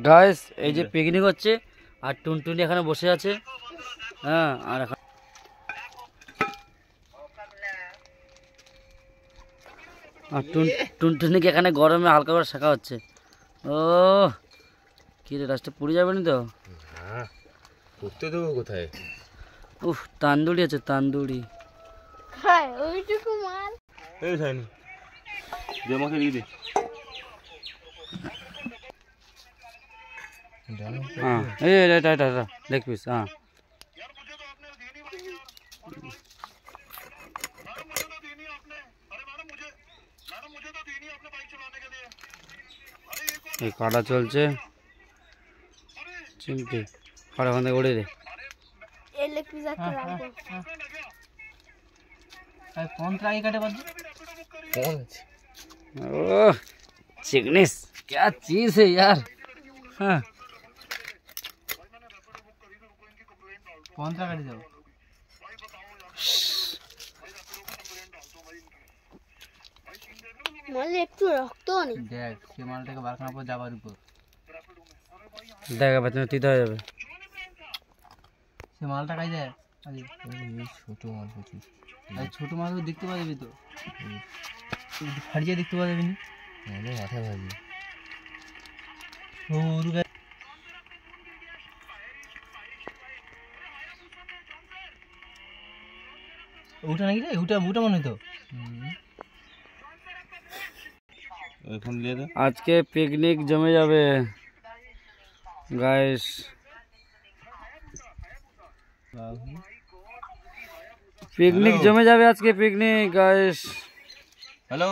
Guys এই যে picnic হচ্ছে আর টুনটুনি এখানে বসে আছে। হ্যাঁ আর টুনটুনিকে এখানে গরমে হালকা করে শেখা হচ্ছে। ও কি রে, রাস্তা পুড়ে যাবে না তো? করতে দেবো কোথায়? উফ, তান্দুরি আছে, তান্দুরি। হ্যাঁ ওইটুকু মাল এই ছাইনি দে, আমাকে দিয়ে দে। হ্যাঁ এই এটা লেগ পিস। হ্যাঁ এই কাটা চলছে, চিমটি আর ওখান থেকে উড়ে দে। এই লেগ পিস একটা রাখবো। कौन ट्राई करे बंदे? ओह चिकनिस क्या चीज है यार। हाँ कौन सा गाड़ी जाओ? মালে একটু রক্ত নেই। দেখ সে মালটাকে বার করার পর যাবার উপর দেখ আবার তুমি তিতা হয়ে যাবে। সে মালটা খাই যায় ছোট মাল প্রচুর। ছোট মাছ দেখতে পাওয়া যাবি তো, ফাড়িয়ে দেখতে পাওয়া যাবে না। মাথা ভাবি ওটা নাকি রে, ওটা মনে তো। আজকে পিকনিক জমে যাবে গাইস। পিকনিক জমে যাবে আজকে, পিকনিক গাইস। হ্যালো।